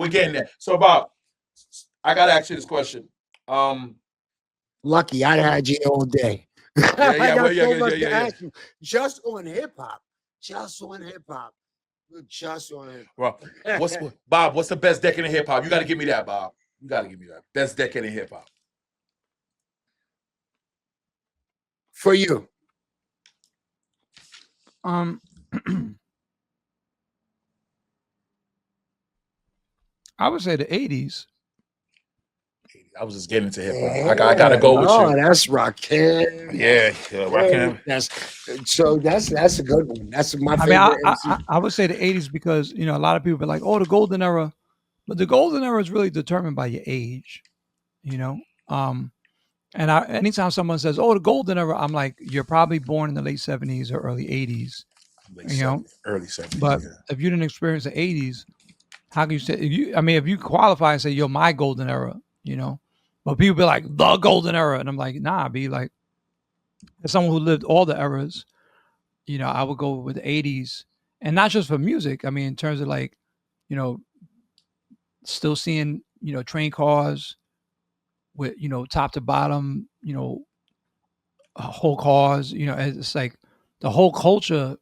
we're getting there. So, Bob, I gotta ask you this question. Lucky I had you all day. I got so much to ask you. Just on hip hop. Just on hip hop. Just on hip hop. Well, Bob, what's the best decade in hip hop? You gotta give me that, Bob. You gotta give me that. Best decade in hip hop. For you. I would say the 80s. I was just getting into hip hop. I gotta go with you. Oh, that's Rakim. Yeah, Rakim. That's a good one. That's my favorite. I would say the 80s because a lot of people be like, oh, the golden era, but the golden era is really determined by your age, And anytime someone says, oh, the golden era, I'm like, you're probably born in the late 70s or early 80s, early 70s. But if you didn't experience the 80s, how can you say if you qualify and say you're my golden era, but people be like the golden era, and I'm like, nah, be like, as someone who lived all the eras, I would go with the 80s, and not just for music. I mean, in terms of like, still seeing train cars with top to bottom, whole cars. It's like the whole culture,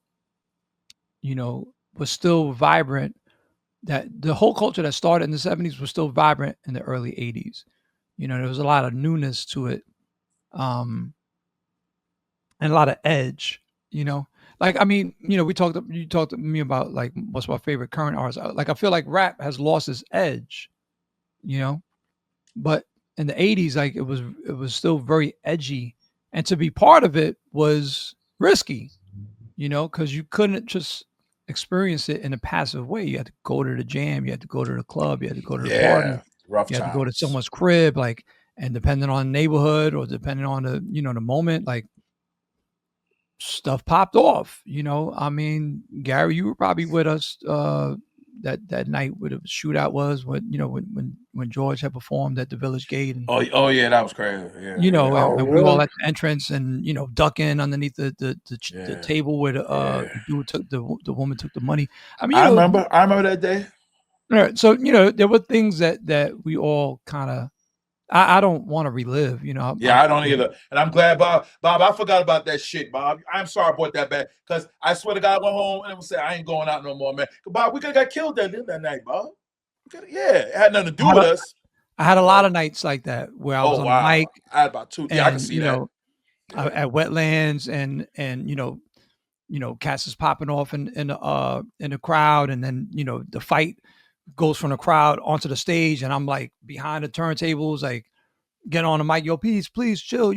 was still vibrant. That the whole culture that started in the 70s was still vibrant in the early 80s. There was a lot of newness to it, and a lot of edge. Like you talked to me about like what's my favorite current artist. Like I feel like rap has lost its edge, but in the 80s, like it was still very edgy, and to be part of it was risky, because you couldn't just experience it in a passive way. You had to go to the jam, you had to go to the club, you had to go to the party, you had to go to someone's crib, like, and depending on the neighborhood or depending on the the moment, like stuff popped off. I mean, Gary, you were probably with us that night where the shootout was when George had performed at the Village Gate. And, oh yeah, that was crazy. Yeah, and we were all at the entrance and ducking underneath the table where the dude took the woman took the money. I mean, I remember that day. All right, so there were things that we all kind of. I don't want to relive, I don't either. And I'm glad, Bob, I forgot about that shit, Bob. I'm sorry about that, bad. Because I swear to God, I went home and said, I ain't going out no more, man. Bob, we could have got killed that night, Bob. It had nothing to do with us. I had a lot of nights like that where I was on the mic. I had about two. I can see that. At Wetlands and cats is popping off in the crowd, and then the fight goes from the crowd onto the stage, and I'm like behind the turntables, like get on the mic, yo, please chill,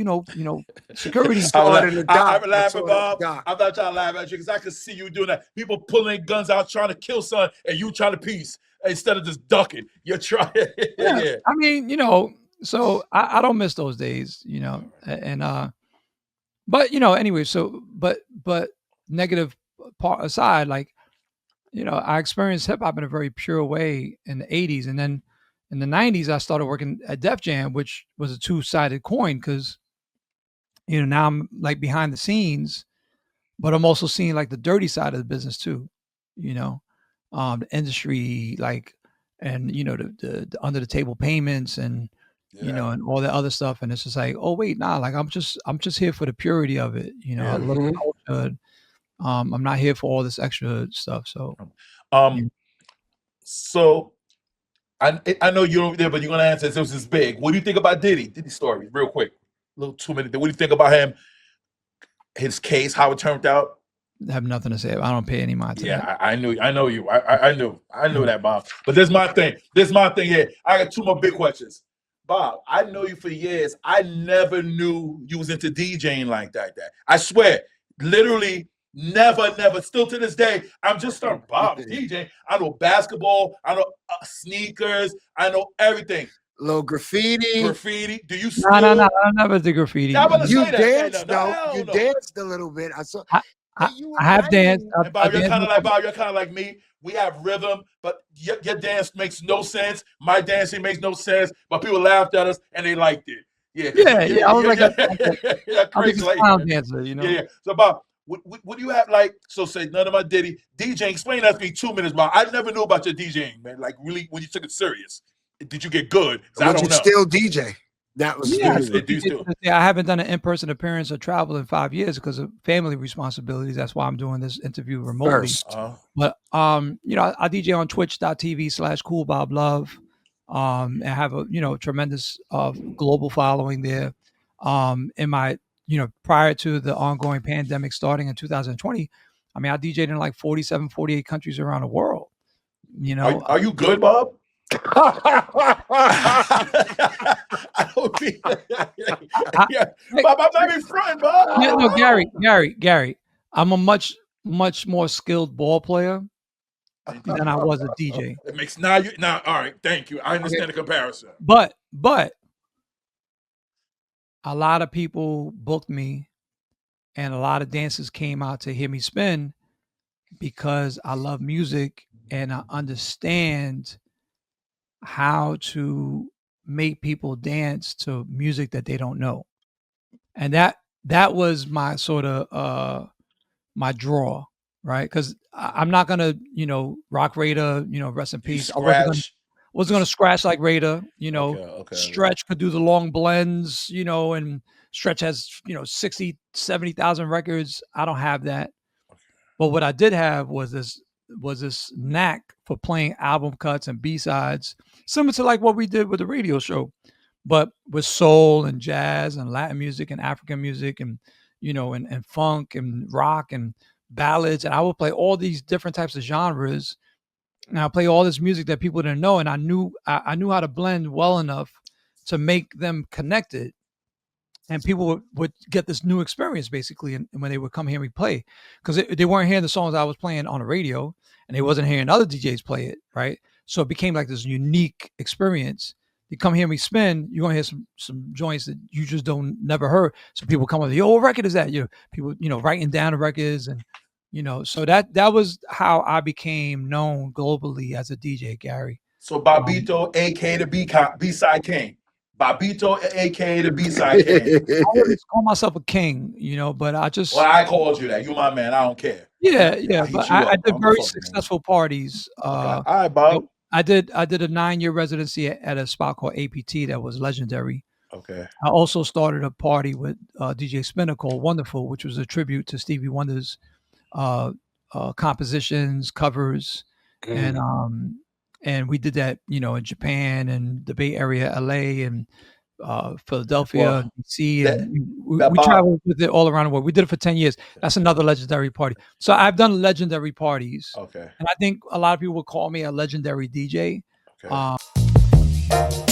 security. I'm laughing, Bob. I'm not trying to laugh at you because I can see you doing that. People pulling guns out trying to kill someone, and you trying to peace instead of just ducking. You're trying. Yeah. I mean, so I don't miss those days, and but anyway, so but negative part aside, like. I experienced hip hop in a very pure way in the 80s. And then in the 90s, I started working at Def Jam, which was a two-sided coin because, now I'm like behind the scenes, but I'm also seeing like the dirty side of the business too, the industry, like, and, the under the table payments and, and all that other stuff. And it's just like, oh, wait, nah, like I'm just here for the purity of it, a little culture. I'm not here for all this extra stuff. So, so I know you don't there, but you're gonna answer this is big. What do you think about Diddy's story, real quick? A little 2 minutes. What do you think about him? His case, how it turned out? I have nothing to say. I don't pay any mind to that. I know you. I knew that, Bob. But this is my thing. here. I got two more big questions. Bob, I know you for years. I never knew you was into DJing like that. I swear, literally. Never. Still to this day, I'm just starting Bob DJ. I know basketball. I know sneakers. I know everything. Little graffiti. Do you still? No. I never did graffiti. You danced though. You danced a little bit. I saw. I have danced. And Bob, you're kind of like me. We have rhythm, but your dance makes no sense. My dancing makes no sense. But people laughed at us and they liked it. Yeah. I was like a clown dancer. Yeah. So Bob. What do you have like? So say none of my DJing. Explain that to me 2 minutes, Bob. I never knew about your DJing, man. Like really, when you took it serious, did you get good? I don't know. Still DJ. That was I haven't done an in-person appearance or travel in 5 years because of family responsibilities. That's why I'm doing this interview remotely. But you know, I DJ on twitch.tv/coolboblove. And have a tremendous global following there. In my prior to the ongoing pandemic starting in 2020, I mean I DJed in like 47, 48 countries around the world. You know, are you good, Bob? I don't be, Bob, I'm not being front, Bob. Yeah, no, Gary, I'm a much more skilled ball player than I was a DJ. It makes now. All right, thank you. I understand the comparison. But a lot of people booked me, and a lot of dancers came out to hear me spin because I love music and I understand how to make people dance to music that they don't know. And that was my sort of my draw, right? Because I'm not gonna, rock Raider, rest in peace. I wasn't gonna scratch like Raider, Okay. Stretch could do the long blends, and Stretch has, 60, 70,000 records. I don't have that. But what I did have was this knack for playing album cuts and B-sides, similar to like what we did with the radio show, but with soul and jazz and Latin music and African music and, and funk and rock and ballads. And I would play all these different types of genres. And I play all this music that people didn't know. And I knew how to blend well enough to make them connected. And people would get this new experience basically, and when they would come hear me play, because they weren't hearing the songs I was playing on the radio, and they wasn't hearing other DJs play it, right? So it became like this unique experience. You come hear me spin, you're gonna hear some joints that you just never heard. So people come up, yo, what record is that? People writing down the records, and so that was how I became known globally as a DJ, Gary. So Bobbito, aka the B-side king. Bobbito, aka the B-side king. I always call myself a king, but I just. Well, I called you that. You my man. I don't care. Yeah. But I did very successful parties. All right, Bob. I did a 9-year residency at a spot called APT that was legendary. Okay. I also started a party with DJ Spinner called Wonderful, which was a tribute to Stevie Wonder's compositions, covers, and we did that, in Japan and the Bay Area, LA, and Philadelphia, DC, and we traveled with it all around the world. We did it for 10 years. That's another legendary party. So I've done legendary parties. Okay. And I think a lot of people would call me a legendary DJ. Okay.